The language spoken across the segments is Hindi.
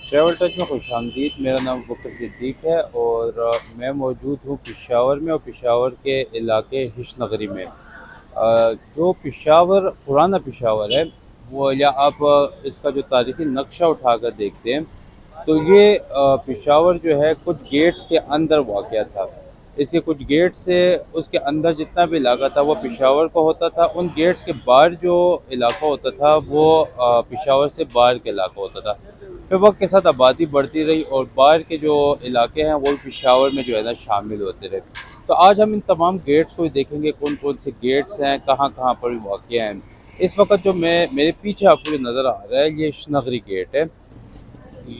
ट्रैवल टच में खुशामदीद। मेरा नाम बकर सिद्दीक है और मैं मौजूद हूँ पेशावर में और पेशावर के इलाके हिश नगरी में। जो पेशावर पुराना पेशावर है वो, या आप इसका जो तारीखी नक्शा उठाकर देखते हैं तो ये पेशावर जो है कुछ गेट्स के अंदर वाक़या था। इसके कुछ गेट से उसके अंदर जितना भी इलाका था वो पेशावर का होता था। उन गेट्स के बाहर जो इलाका होता था वो पेशावर से बाहर का इलाका होता था। फिर वक्त के साथ आबादी बढ़ती रही और बाहर के जो इलाके हैं वो पेशावर में जो है ना शामिल होते रहे। तो आज हम इन तमाम गेट्स को ही देखेंगे, कौन कौन से गेट्स हैं, कहाँ कहाँ पर वाक़ हैं। इस वक्त जो मैं मेरे पीछे आपको जो नज़र आ रहा है ये इशनगरी गेट है।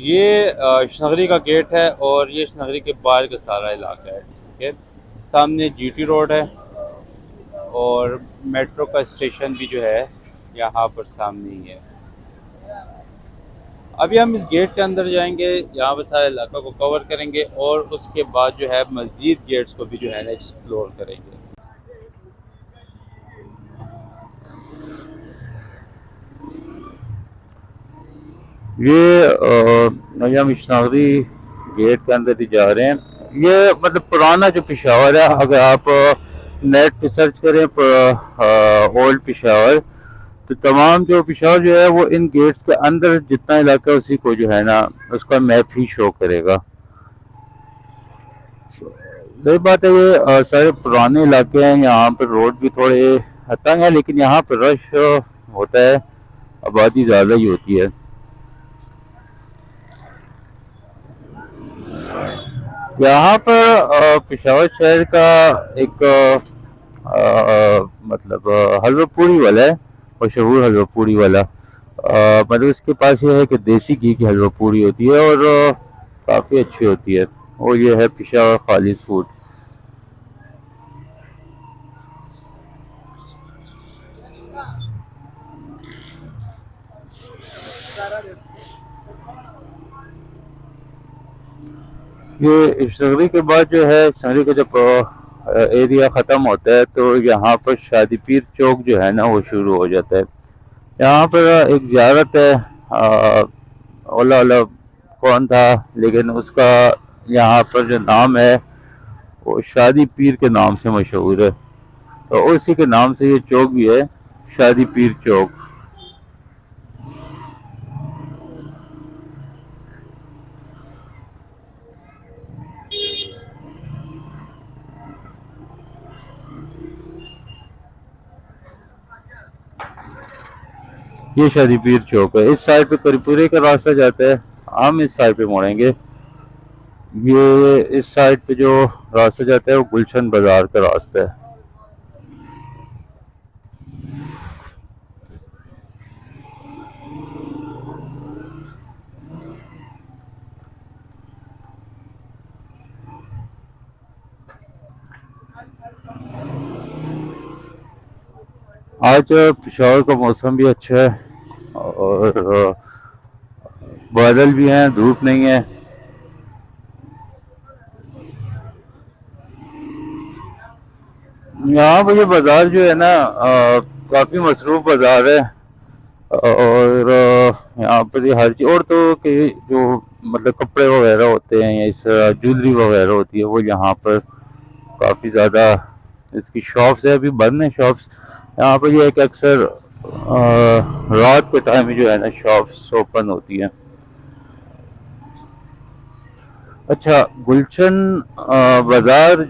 ये इशनगरी का गेट है और ये इशनगरी के बाहर का सारा इलाका है। ठीक है, सामने जीटी रोड है और मेट्रो का स्टेशन भी जो है यहाँ पर सामने ही है। अभी हम इस गेट के अंदर जाएंगे, यहाँ पर सारे इलाका को कवर करेंगे और उसके बाद जो है मज़ीद गेट्स को भी जो है ना एक्सप्लोर करेंगे। ये हम इशनागरी गेट के अंदर ही जा रहे हैं। ये मतलब पुराना जो पेशावर है, अगर आप नेट पे सर्च करें ओल्ड पेशावर, तो तमाम जो पेशावर जो है वो इन गेट्स के अंदर जितना इलाका है उसी को जो है ना उसका मैप ही शो करेगा। सही बात है, ये सारे पुराने इलाके हैं, यहाँ पर रोड भी थोड़े तंग है लेकिन यहाँ पर रश होता है, आबादी ज़्यादा ही होती है। यहाँ पर पेशावर शहर का एक मतलब हलवा पूरी वाला है, मशहूर हलवा पूरी वाला। मतलब उसके पास ये है कि देसी घी की हलवा पूरी होती है और काफ़ी अच्छी होती है। और ये है पेशावर खालिद फूड। ये इशनगरी के बाद जो है, इशनगरी का जब एरिया ख़त्म होता है तो यहाँ पर शादी पीर चौक जो है ना वो शुरू हो जाता है। यहाँ पर एक ज़ियारत है, ओला ओला कौन था लेकिन उसका यहाँ पर जो नाम है वो शादी पीर के नाम से मशहूर है, तो उसी के नाम से ये चौक भी है, शादी पीर चौक। ये शादी पीर चौक है। इस साइड पे करीपुरे का रास्ता जाता है, हम इस साइड पे मुड़ेंगे। ये इस साइड पे जो रास्ता जाता है वो गुलशन बाजार का रास्ता है। आज पेशावर का मौसम भी अच्छा है और बादल भी हैं, धूप नहीं है। यहाँ पर ये बाजार जो है ना काफ़ी मसरूफ बाजार है और यहाँ पर ये हर चीज़, और तो के जो मतलब कपड़े वगैरह होते हैं या इस ज्वेलरी वगैरह होती है वो यहाँ पर काफ़ी ज़्यादा इसकी शॉप्स है। अभी बंद है शॉप्स यहाँ पर, ये है कि अक्सर रात के टाइम में जो है ना शॉप्स ओपन होती हैं। अच्छा, गुलशन बाजार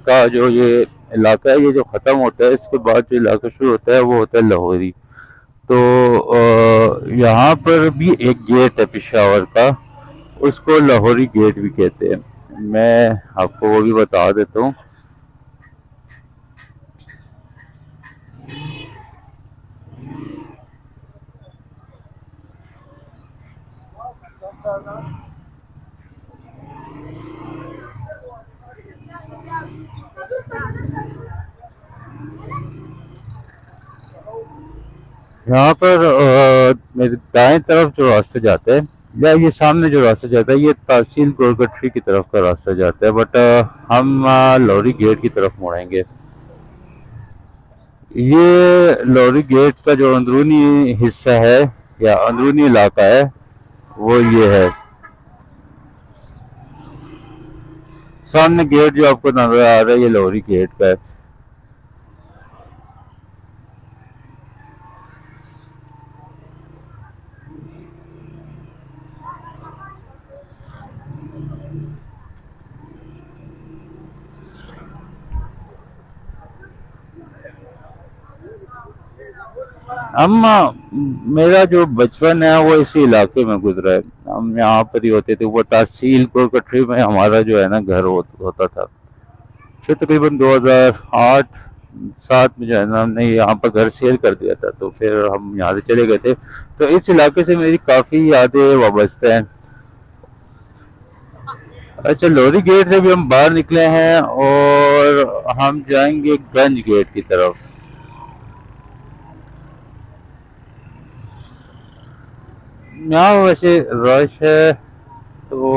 का जो ये इलाका है, ये जो ख़त्म होता है इसके बाद जो इलाका शुरू होता है वो होता है लाहौरी। तो यहाँ पर भी एक गेट है पेशावर का, उसको लाहौरी गेट भी कहते हैं। मैं आपको वो भी बता देता हूँ। यहाँ पर मेरे दाएं तरफ जो रास्ता जाता है, या ये सामने जो रास्ता जाता है, ये तहसील गोरगट्री की तरफ का रास्ता जाता है, बट हम लौरी गेट की तरफ मुड़ेंगे। ये लौरी गेट का जो अंदरूनी हिस्सा है या अंदरूनी इलाका है वो ये है। सामने गेट जो आपको नजर आ रहा है ये लोहरी गेट का है। हम मेरा जो बचपन है वो इसी इलाके में गुजरा है। हम यहाँ पर ही होते थे। वो तहसील कोटकटरी में हमारा जो है ना घर होता था। फिर तकरीबन 2008 7 में जो है ना हमने यहाँ पर घर सेल कर दिया था, तो फिर हम यहाँ से चले गए थे। तो इस इलाके से मेरी काफ़ी यादें वाबस्ता हैं। अच्छा, लोरी गेट से भी हम बाहर निकले हैं और हम जाएंगे गंज गेट की तरफ। यहाँ वैसे रश है, तो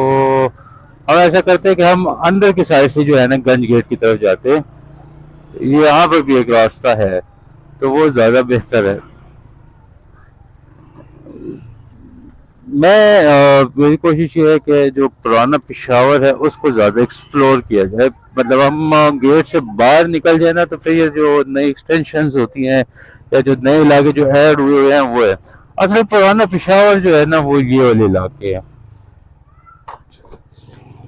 हम ऐसा करते हैं कि हम अंदर की साइड से जो है ना गंज गेट की तरफ जाते हैं। ये यहाँ पर भी एक रास्ता है, तो वो ज़्यादा बेहतर है। मेरी कोशिश ये है कि जो पुराना पिशावर है उसको ज़्यादा एक्सप्लोर किया जाए। मतलब हम गेट से बाहर निकल जाए ना, तो फिर ये जो नई एक्सटेंशन होती हैं या जो नए इलाके जो ऐड हुए हैं वो है। असल पुराना पिशावर जो है ना वो ये वाले इलाके हैं।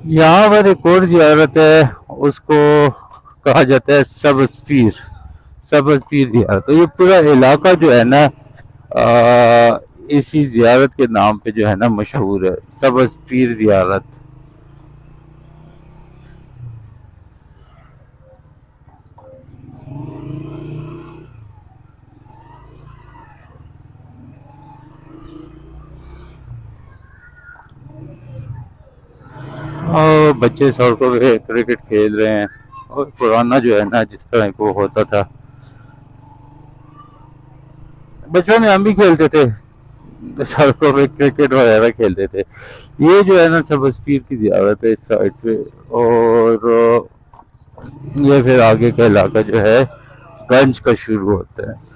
यहाँ पर एक और जियारत है, उसको कहा जाता है सब्ज़ पीर। सब्ज़ पीर जियारत, तो ये पूरा इलाका जो है ना इसी जियारत के नाम पे जो है ना मशहूर है, सब्ज़ पीर जियारत। और बच्चे सड़कों पे क्रिकेट खेल रहे हैं। और पुराना जो है ना जिस तरह को होता था, बचपन में हम भी खेलते थे, सड़कों पे क्रिकेट वगैरह खेलते थे। ये जो है ना सब्ज़ पीर की जियारत है इस साइड पे। और ये फिर आगे का इलाका जो है गंज का शुरू होता है।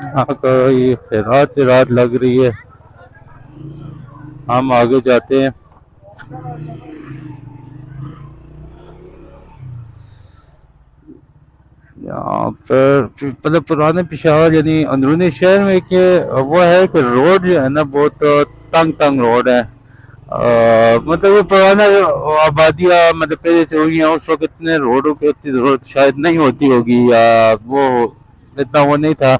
यहाँ का ये खैरात रात लग रही है। हम आगे जाते हैं। यहाँ पर मतलब पुराने पेशावर यानी अंदरूनी शहर में कि वो है कि रोड जो है ना बहुत तंग तंग रोड है। मतलब वो पुराना आबादियाँ मतलब पहले से हुई हैं, उस वक्त इतने रोडों की इतनी जरूरत शायद नहीं होती होगी, या वो इतना वो नहीं था।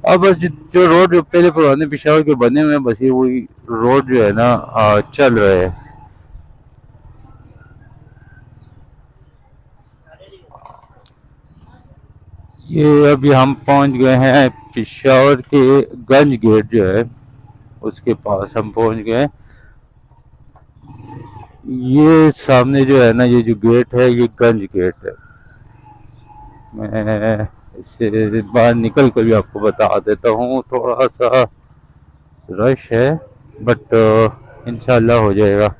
अब बस जो रोड जो पहले पुराने पेशावर के बने हुए हैं, बस ये वही रोड जो है ना चल रहे हैं। ये अभी हम पहुंच गए हैं पेशावर के गंज गेट जो है उसके पास हम पहुंच गए। ये सामने जो है ना ये जो गेट है ये गंज गेट है। मैं इससे बाहर निकल कर भी आपको बता देता हूँ। थोड़ा सा रश है, बट इंशाल्लाह हो जाएगा।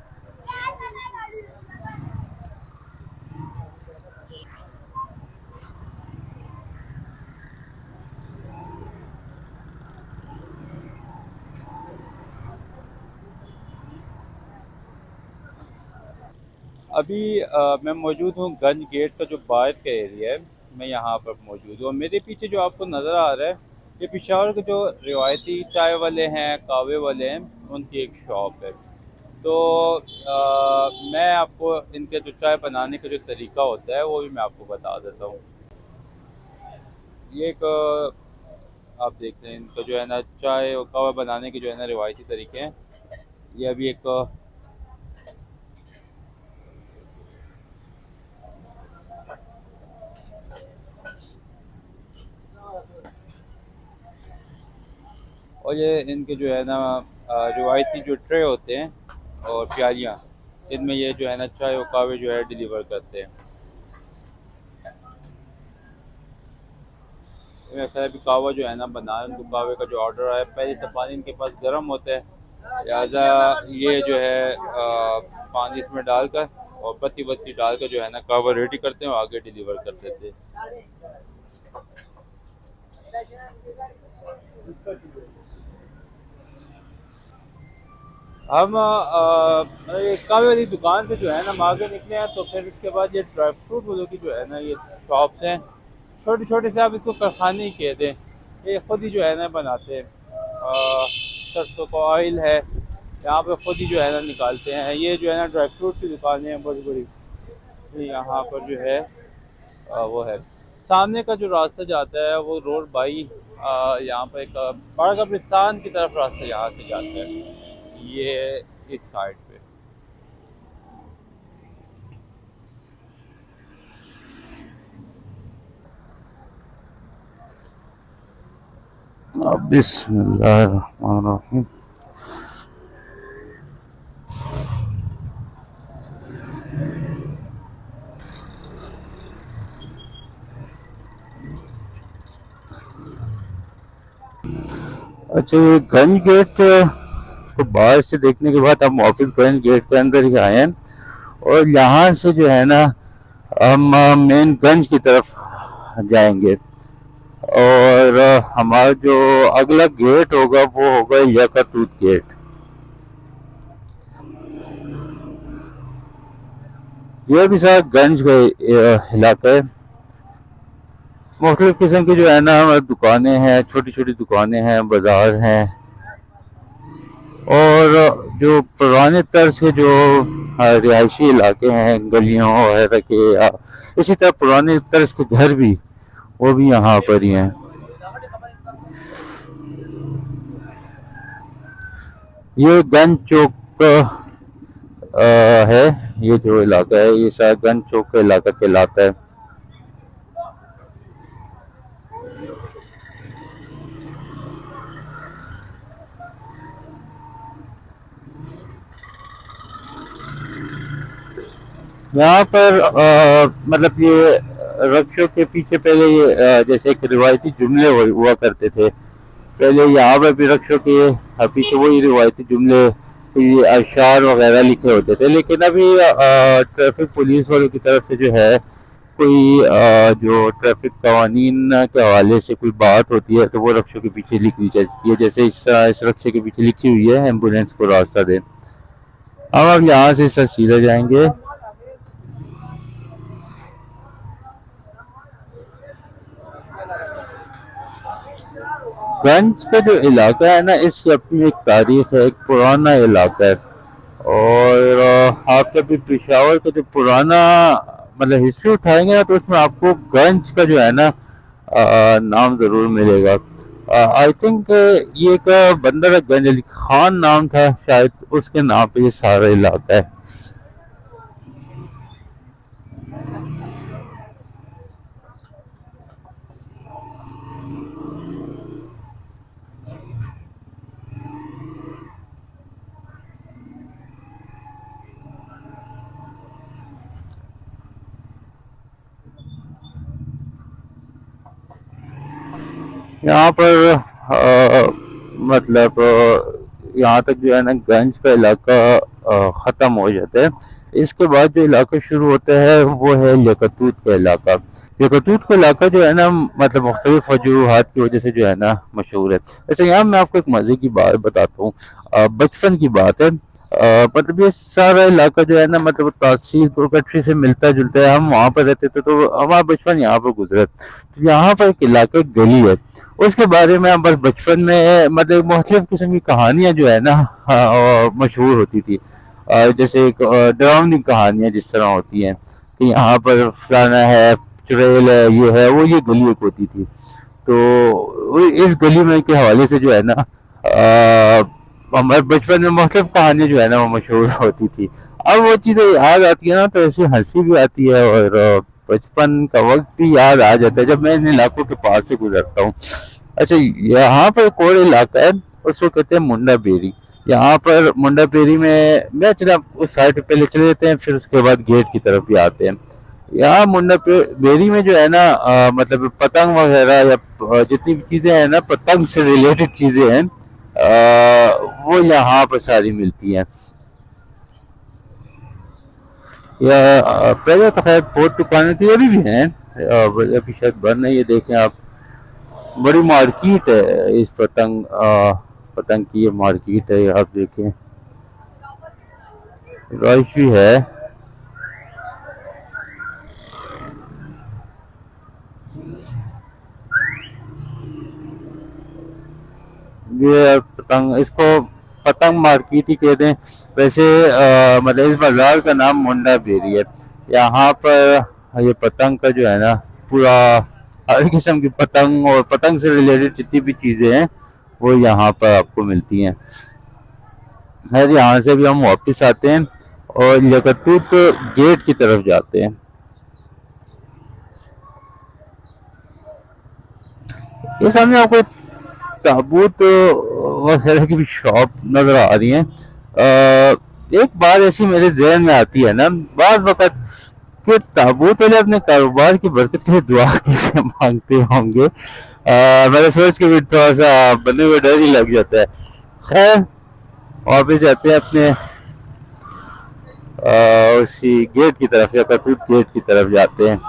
अभी मैं मौजूद हूँ गंज गेट का जो बाहर का एरिया है, मैं यहाँ पर मौजूद हूँ। और मेरे पीछे जो आपको नज़र आ रहा है, ये पेशावर के जो रिवायती चाय वाले हैं, कहवे वाले हैं, उनकी एक शॉप है। तो मैं आपको इनके जो चाय बनाने का जो तरीका होता है वो भी मैं आपको बता देता हूँ। ये एक आप देखते हैं इनका जो है ना चाय और कहवा बनाने के जो है ना रिवायती तरीके हैं। ये अभी एक और ये इनके जो है ना रिवायती जो ट्रे होते हैं और प्यालियाँ, इनमें ये जो है ना चाय और कहवे जो है डिलीवर करते हैं। मेरा ख्याल है अभी कहवा जो है ना बना रहे हैं, उनको कहवे का जो ऑर्डर आया, पहले से पानी इनके पास गर्म होता है, लिहाजा ये जो है पानी इसमें डालकर और पत्ती वत्ती डाल कर जो है ना कवर रेडी करते हैं और आगे डिलीवर कर देते हैं। हम ये कावे वाली दुकान से जो है ना हम आगे निकले हैं, तो फिर उसके बाद ये ड्राई फ्रूट वालों की जो है ना ये शॉप्स हैं, छोटे छोटे से, आप इसको कारखाने ही कह दें, ये खुद ही जो है ना बनाते हैं। सरसों का ऑयल है यहाँ पे, खुद ही जो है ना निकालते हैं। ये जो है ना ड्राई फ्रूट की दुकानें हैं बड़ी बड़ी, ये यहाँ पर जो है वो है। सामने का जो रास्ता जाता है वो रोड बाई यहाँ पर एक बड़ा कब्रिस्तान की तरफ रास्ता यहाँ से जाता है, ये इस साइड पे। बिस्मिल्लाहिर्रहमानिर्रहीम। अच्छा, ये गंज गेट को बाहर से देखने के बाद हम ऑफिस गंज गेट के अंदर ही आए हैं, और यहाँ से जो है ना हम मेन गंज की तरफ जाएंगे, और हमारा जो अगला गेट होगा वो होगा यकातूत गेट। यह भी सारा गंज का इलाका है। मुख्तलिफ किस्म की जो है ना दुकानें हैं, छोटी छोटी दुकानें हैं, बाजार हैं, और जो पुराने तर्ज के जो रिहायशी इलाके हैं गलियों वगैरह के, या इसी तरह पुराने तर्ज के घर भी, वो भी यहाँ पर ही हैं। ये गंज चौक है, ये जो इलाका है ये शायद गंज चौक का इलाका कहलाता है। यहाँ पर मतलब ये रक्षों के पीछे पहले ये जैसे एक रिवायती जुमले हुआ करते थे, पहले यहाँ पर भी रक्षों के पीछे वही रिवायती जुमले, ये अशार वगैरह लिखे होते थे। लेकिन अभी ट्रैफिक पुलिस वालों की तरफ से जो है कोई जो ट्रैफिक कवानीन के हवाले से कोई बात होती है तो वो रक्षों के पीछे लिख दी जाती है, जैसे इस रक्षे के पीछे लिखी हुई है एम्बुलेंस को रास्ता दे। अब यहाँ से सीधा जाएंगे। गंज का जो इलाका है ना, इसकी अपनी एक तारीख है, एक पुराना इलाका है, और आप जब पेशावर का जो पुराना मतलब हिस्ट्री उठाएंगे ना तो उसमें आपको गंज का जो है ना नाम ज़रूर मिलेगा। आई थिंक ये एक बंदर गंज अली खान नाम था शायद, उसके नाम पे ये सारा इलाका है। यहाँ पर मतलब यहाँ तक जो है ना गंज का इलाका ख़त्म हो जाता है। इसके बाद जो इलाका शुरू होता है वो है यकातूत का इलाका। यकातूत का इलाका जो है ना मतलब मुख्तलिफ वजूहात की वजह से जो है ना मशहूर है। वैसे यहाँ मैं आपको एक मज़े की बात बताता हूँ, बचपन की बात है। मतलब ये सारा इलाका जो है ना मतलब तहसील कोटरी से मिलता जुलता है। हम वहाँ पर रहते थे तो हमारा बचपन यहाँ पर गुजरा। तो यहाँ पर एक इलाका गली है, उसके बारे में हम बस बचपन में मतलब मुख्तलिफ किस्म की कहानियाँ जो है ना मशहूर होती थी। जैसे एक डरावनी कहानियाँ जिस तरह होती हैं कि यहाँ पर फलाना है, चुड़ैल है, ये गली एक होती थी। तो इस गली में के हवाले से जो है ना हमारे बचपन में मुख्तलिफ कहानियाँ जो है ना वो मशहूर होती थी। अब वो चीज़ें याद आती है ना तो ऐसी हंसी भी आती है, और बचपन का वक्त भी याद आ जाता है जब मैं इन इलाकों के पास से गुजरता हूँ। अच्छा, यहाँ पर एक और इलाका है, उसको कहते हैं मुंडा बेरी। यहाँ पर मुंडा बेरी में मैं चला उस साइड पे पहले चले जाते हैं, फिर उसके बाद गेट की तरफ भी आते हैं। यहाँ मुंडा बेरी में जो है ना मतलब पतंग वगैरह या जितनी भी चीज़ें हैं ना पतंग से रिलेटेड चीज़ें हैं वो यहाँ पर सारी मिलती हैं। या पहले तो खैर बहुत दुकानें थी, अभी भी हैं, अभी शायद बंद है। ये देखें आप, बड़ी मार्केट है इस पतंग की, ये मार्केट है, आप देखें रश भी है। ये पतंग, इसको पतंग मार्केट ही कहते हैं वैसे। मतलब इस बाजार का नाम मुंडा बेरी है। यहाँ पर ये पतंग का जो है ना, पूरा हर किस्म की पतंग और पतंग से रिलेटेड जितनी भी चीज़ें हैं वो यहाँ पर आपको मिलती हैं। खैर यहाँ से भी हम वापस आते हैं और यकतूत गेट की तरफ जाते हैं। ये सामने आपको ताबूत वगैरह की भी शॉप नजर आ रही है। एक बात ऐसी मेरे जहन में आती है ना बाज वक़्त, कि ताबूत वाले अपने कारोबार की बरकत के लिए दुआ कैसे मांगते होंगे। मैंने सोच के भी थोड़ा सा बंदे को डर ही लग जाता है। खैर वापस जाते हैं अपने उसी गेट की तरफ, या कटूट गेट की तरफ जाते हैं।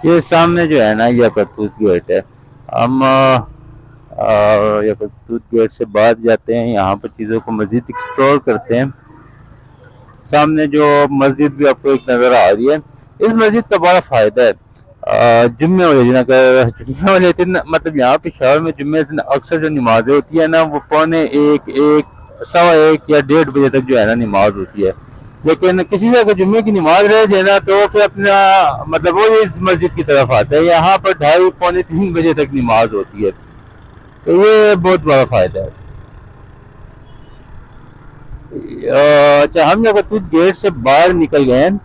ये सामने जो है ना यकतूत गेट है। हम यकतूत गेट से बाहर जाते हैं, यहाँ पर चीज़ों को मज़ीद एक्सप्लोर करते हैं। सामने जो मस्जिद भी आपको एक नज़र आ रही है, इस मस्जिद का बड़ा फ़ायदा है। जुम्मे वाले दिन, अगर जुम्मे वाले दिन, मतलब यहाँ पे शहर में जुम्मे दिन अक्सर जो नमाजें होती है ना, वो पौने एक सवा एक या 1:30 बजे तक जो है ना नमाज होती है। लेकिन किसी से अगर जुम्मे की नमाज रह जाए ना, तो फिर अपना मतलब वो इस मस्जिद की तरफ आता है। यहाँ पर 2:30 पौने 3 बजे तक नमाज होती है, तो ये बहुत बड़ा फ़ायदा है। अच्छा, हम लोग कुछ गेट से बाहर निकल गए हैं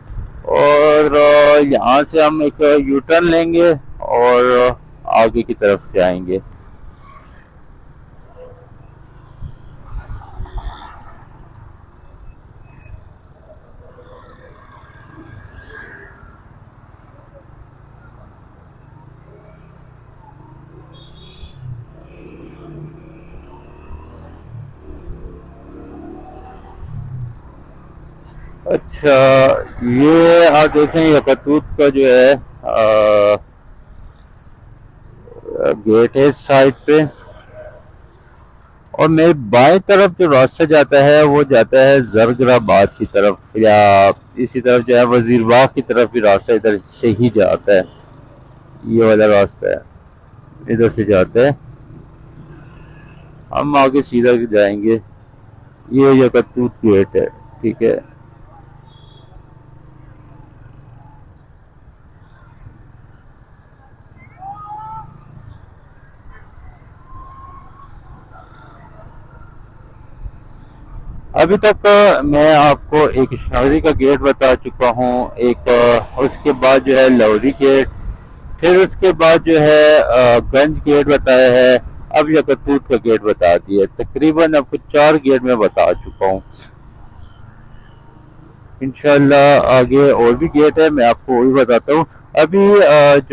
और यहाँ से हम एक यू टर्न लेंगे और आगे की तरफ जाएंगे। अच्छा, ये आप देखें यकतूत का जो है गेट है इस साइड पे, और मेरे बाएं तरफ जो रास्ता जाता है वो जाता है जरगराबाद की तरफ, या इसी तरफ जो है वजीरबाग की तरफ भी रास्ता इधर से ही जाता है। ये वाला रास्ता है, इधर से जाता है। हम आगे सीधा जाएंगे। ये यकतूत गेट है, ठीक है। अभी तक मैं आपको एक शहरी का गेट बता चुका हूँ, एक उसके बाद जो है लौरी गेट, फिर उसके बाद जो है गंज गेट बताया है, अब यकतूत का गेट बता दिया। तकरीबन आपको 4 गेट में बता चुका हूँ। इंशाल्लाह आगे और भी गेट है, मैं आपको वही बताता हूँ। अभी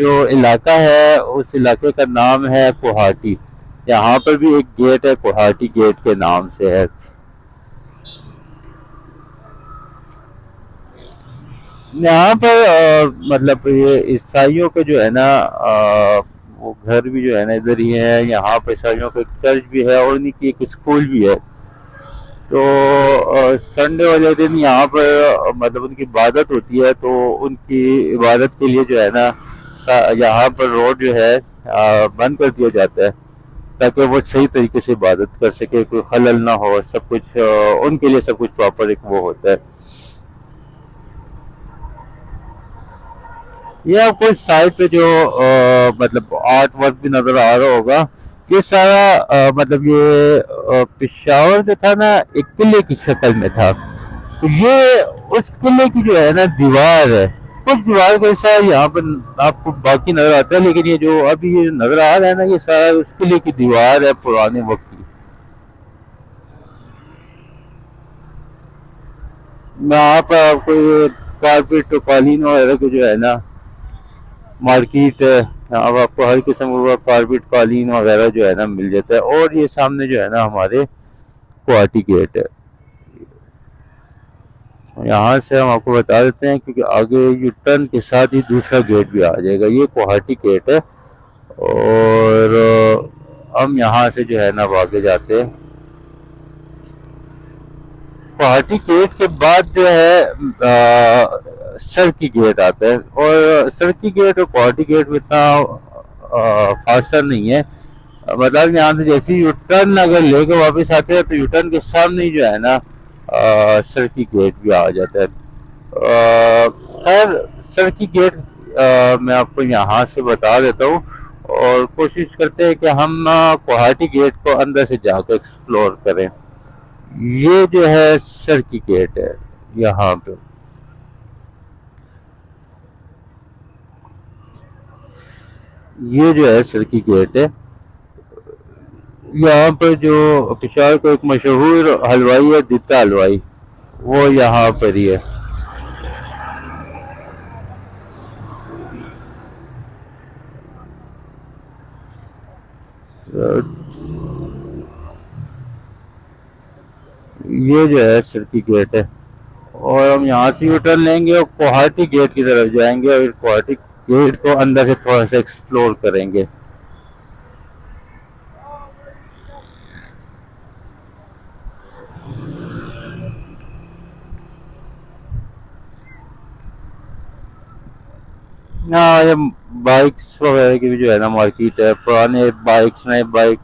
जो इलाका है उस इलाके का नाम है कोहाटी। यहाँ पर भी एक गेट है, कोहाटी गेट के नाम से है। यहाँ पर मतलब ये ईसाइयों के जो है ना, वो घर भी जो है ना इधर ही है। यहाँ पर ईसाइयों का एक चर्च भी है और उन्हीं की एक स्कूल भी है। तो संडे वाले दिन यहाँ पर मतलब उनकी इबादत होती है, तो उनकी इबादत के लिए जो है ना यहाँ पर रोड जो है बंद कर दिया जाता है, ताकि वो सही तरीके से इबादत कर सके, कोई खलल ना हो, सब कुछ उनके लिए सब कुछ प्रॉपर एक वो होता है। ये आपको इस साइड पे जो मतलब आर्ट वर्क भी नजर आ रहा होगा, ये सारा मतलब ये पेशावर जो था ना एक किले की शक्ल में था। ये उस किले की जो है ना दीवार है, कुछ दीवार का हिस्सा यहाँ पर आपको बाकी नजर आता है, लेकिन ये जो अभी ये नजर आ रहा है ना, ये सारा उस किले की दीवार है पुराने वक्त की। मैं यहाँ पर आपको ये कारपेट कालीन वगैरह को जो है ना मार्केट है, यहाँ पर आपको हर किस्म का कारपेट कालीन वगैरह जो है ना मिल जाता है। और ये सामने जो है ना हमारे गुवाहाटी गेट है। यहाँ से हम आपको बता देते हैं, क्योंकि आगे यू टर्न के साथ ही दूसरा गेट भी आ जाएगा। ये गुवाहाटी गेट है और हम यहाँ से जो है ना आगे जाते हैं। गुवाहाटी गेट के बाद जो है सरकी गेट आता है, और सरकी गेट और गुवाहाटी गेट में इतना फासला नहीं है। मतलब यहाँ से जैसे ही यूटर्न अगर लेकर वापस आते हैं तो यूटर्न के सामने ही जो है ना सरकी गेट भी आ जाता है। खैर सरकी गेट मैं आपको यहाँ से बता देता हूँ, और कोशिश करते हैं कि हम गुवाहाटी गेट को अंदर से जाकर एक्सप्लोर करें। ये जो है सरकी गेट है यहाँ पे। ये जो है सरकी गेट है। यहाँ पर जो पेशावर का एक मशहूर हलवाई है दित्ता हलवाई, वो यहाँ पर ही है। ये जो है सरकी गेट है, और हम यहाँ से यूटर्न लेंगे और गुवाहाटी गेट की तरफ जाएंगे, और गुवाहाटी गेट को अंदर से थोड़ा सा एक्सप्लोर करेंगे। हाँ, ये बाइक्स वगैरह की भी जो है ना मार्केट है। पुराने बाइक्स नए बाइक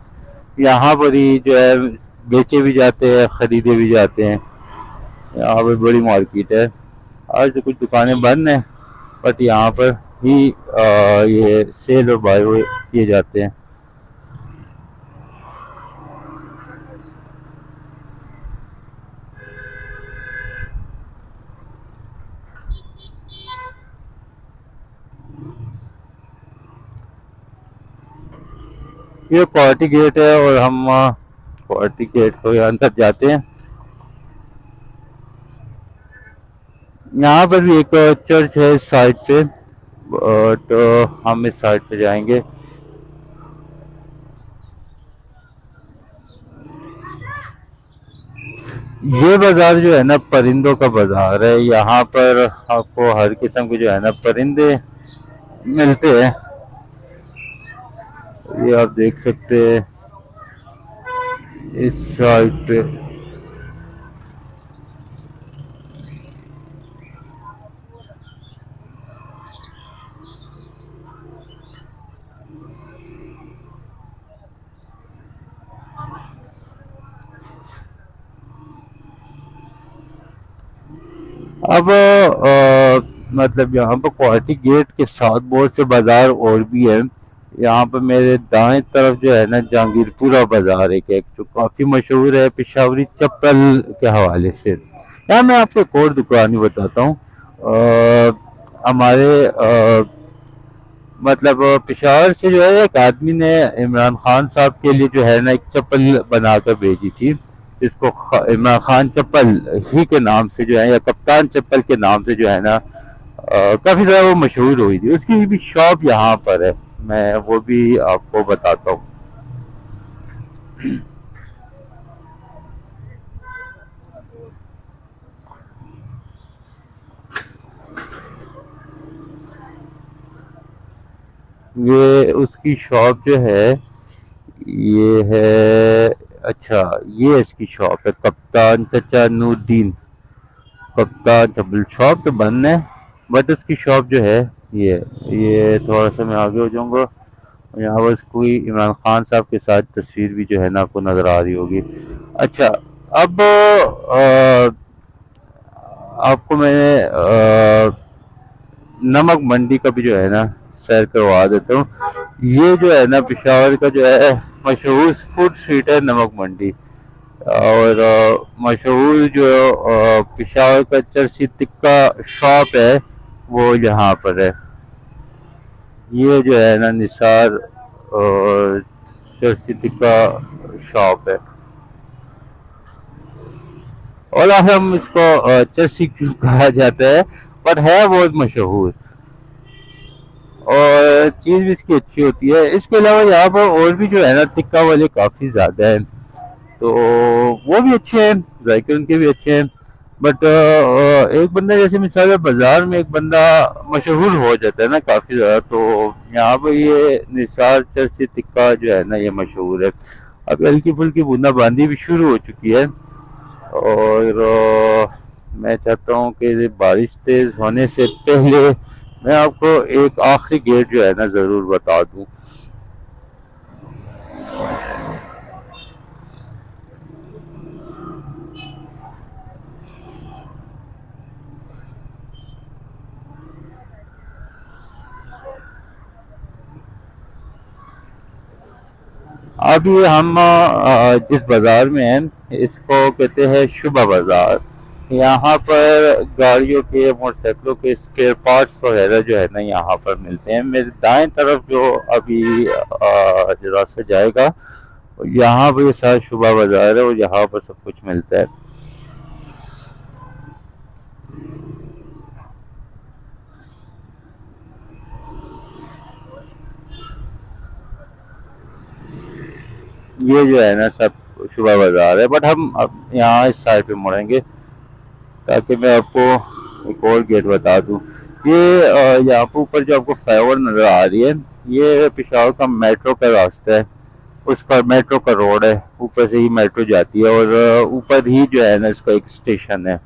यहाँ पर ही जो है बेचे भी जाते हैं, खरीदे भी जाते हैं। यहाँ पर बड़ी मार्केट है। आज तो कुछ दुकानें बंद हैं, बट यहाँ पर ही ये सेल और बाय किए जाते हैं। ये गुवाहाटी गेट है, और हम गुवाहाटी गेट को अंदर जाते हैं। यहाँ पर भी एक चर्च है इस साइड पे, तो हम इस साइड पे जाएंगे। ये बाजार जो है ना परिंदों का बाजार है। यहाँ पर आपको हर किस्म के जो है ना परिंदे मिलते हैं। ये आप देख सकते हैं इस साइड पे। अब मतलब यहाँ पर गुवाहाटी गेट के साथ बहुत से बाजार और भी है। यहाँ पर मेरे दाएं तरफ जो है ना जहांगीरपुरा बाजार एक है, जो काफी मशहूर है पेशावरी चप्पल के हवाले से। यहाँ मैं आपको एक और दुकान ही बताता हूँ। हमारे मतलब पेशावर से जो है एक आदमी ने इमरान खान साहब के लिए जो है ना एक चप्पल बनाकर भेजी थी, जिसको इमरान खान चप्पल ही के नाम से जो है, या कप्तान चप्पल के नाम से जो है ना काफी ज्यादा वो मशहूर हुई थी। उसकी भी शॉप यहाँ पर है, मैं वो भी आपको बताता हूँ। ये उसकी शॉप जो है ये है, अच्छा ये इसकी शॉप है, कप्तान चचा नूरदीन। कप्तान चप्पल शॉप तो बंद है, बट उसकी शॉप जो है ये थोड़ा सा मैं आगे हो जाऊंगा। यहाँ बस कोई इमरान खान साहब के साथ तस्वीर भी जो है ना आपको नजर आ रही होगी। अच्छा, अब आपको मैं नमक मंडी का भी जो है ना सैर करवा देता हूँ। ये जो है ना पेशावर का जो है मशहूर फूड स्ट्रीट है नमक मंडी। और मशहूर जो पेशावर का चरसी टिक्का शॉप है वो यहाँ पर है। ये जो है ना निसार चरसी टिक्का शॉप है। और हम इसको चरसी क्यों कहा जाता है, पर है बहुत मशहूर और चीज़ भी इसकी अच्छी होती है। इसके अलावा यहाँ पर और भी जो है ना टिक्का वाले काफ़ी ज़्यादा हैं, तो वो भी अच्छे हैं, जायके उनके भी अच्छे हैं। बट एक बंदा जैसे मिसाल है बाजार में एक बंदा मशहूर हो जाता है ना काफ़ी ज़्यादा, तो यहाँ पर ये निसार चरसी टिक्का जो है ना ये मशहूर है। अब हल्की फुल्की बूंदाबांदी भी शुरू हो चुकी है और मैं चाहता हूँ कि बारिश तेज़ होने से पहले मैं आपको एक आखिरी गेट जो है ना ज़रूर बता दूँ। अभी हम जिस बाज़ार में हैं इसको कहते हैं शुभा बाज़ार। यहाँ पर गाड़ियों के मोटरसाइकिलों के स्पेयर पार्ट्स वगैरह जो है ना यहाँ पर मिलते हैं। मेरे दाएं तरफ जो अभी जो रास्ता जाएगा यहाँ पर ये सारा शुभा बाज़ार है और यहाँ पर सब कुछ मिलता है। ये जो है ना सब शुभा बाज़ार है, बट हम अब यहाँ इस साइड पे मुड़ेंगे ताकि मैं आपको एक और गेट बता दूँ। ये यहाँ पर ऊपर जो आपको फ्लाईओवर नज़र आ रही है ये पेशावर का मेट्रो का रास्ता है, उसका मेट्रो का रोड है, ऊपर से ही मेट्रो जाती है और ऊपर ही जो है ना इसका एक स्टेशन है।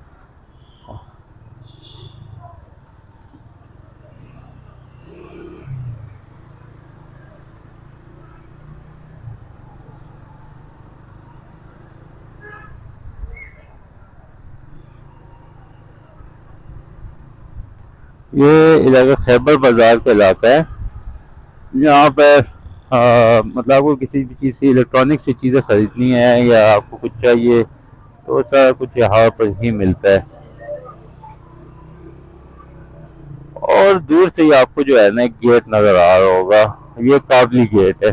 ये इलाका खैबर बाजार का इलाका है। यहाँ पर मतलब आपको किसी भी चीज़ की इलेक्ट्रॉनिक से चीज़ें ख़रीदनी है या आपको कुछ चाहिए तो सारा कुछ यहाँ पर ही मिलता है। और दूर से ही आपको जो है ना एक गेट नज़र आ रहा होगा, ये काबली गेट है।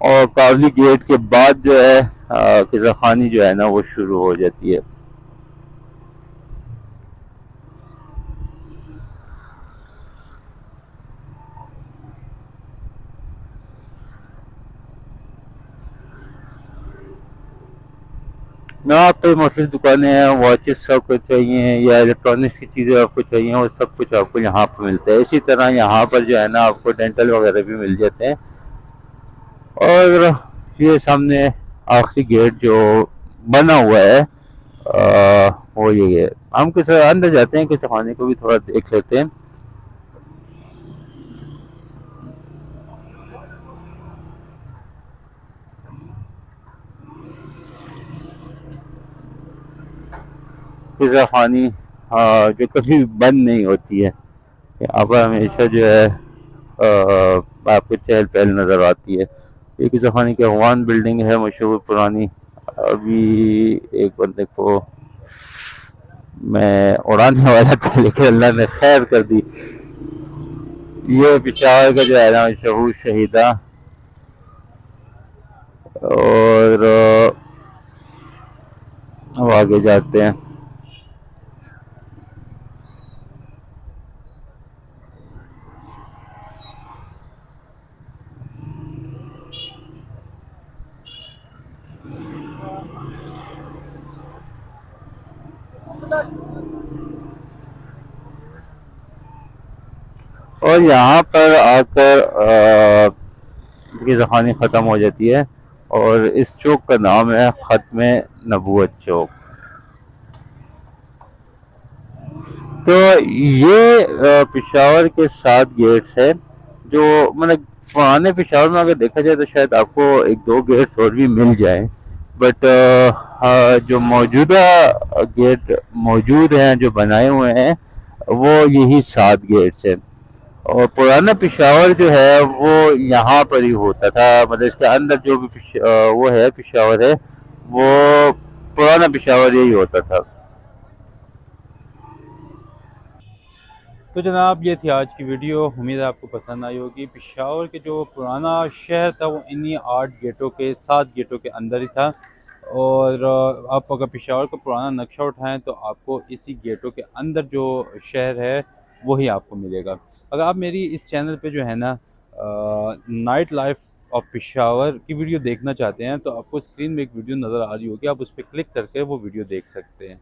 और काबली गेट के बाद जो है किज़ाखानी जो है ना वो शुरू हो जाती है। यहाँ पे मुख्तलिफ दुकानें हैं, वॉचेस सब कुछ चाहिए या इलेक्ट्रॉनिक्स की चीज़ें आपको चाहिए वो सब कुछ आपको यहाँ पर मिलता है। इसी तरह यहाँ पर जो है ना आपको डेंटल वगैरह भी मिल जाते हैं। और ये सामने आखिरी गेट जो बना हुआ है वो ये है। हम कुछ अंदर जाते हैं, किसी खाने को भी थोड़ा देख लेते हैं। पिज़्ज़ा खानी जो कभी बंद नहीं होती है, यहाँ पर हमेशा जो है आपको चहल पहल नज़र आती है। ये पिज़्ज़ा खाने की अफगान बिल्डिंग है मशहूर पुरानी। अभी एक बंदे को मैं उड़ाने वाला था लेकिन अल्लाह ने खैर कर दी। ये पेशावर का जो है ना मशहूर शहीदा। और अब आगे जाते हैं। और यहाँ पर आकर की ज़बानी ख़त्म हो जाती है और इस चौक का नाम है ख़त्म नबूवत चौक। तो ये पेशावर के 7 गेट्स है जो मतलब पुराने पेशावर में अगर देखा जाए तो शायद आपको एक दो गेट्स और भी मिल जाए, बट जो मौजूदा गेट मौजूद हैं जो बनाए हुए हैं वो यही 7 गेट्स हैं। और पुराना पिशावर जो है वो यहाँ पर ही होता था, मतलब इसके अंदर जो भी वो है पिशावर है, वो पुराना पिशावर यही होता था। तो जनाब ये थी आज की वीडियो, उम्मीद है आपको पसंद आई होगी। पेशावर के जो पुराना शहर था वो इन्हीं 8 गेटों के 7 गेटों के अंदर ही था। और आप अगर पेशावर का पुराना नक्शा उठाएं तो आपको इसी गेटों के अंदर जो शहर है वही आपको मिलेगा। अगर आप मेरी इस चैनल पे जो है ना नाइट लाइफ ऑफ पेशावर की वीडियो देखना चाहते हैं तो आपको स्क्रीन में एक वीडियो नज़र आ रही होगी, आप उस पर क्लिक करके वो वीडियो देख सकते हैं।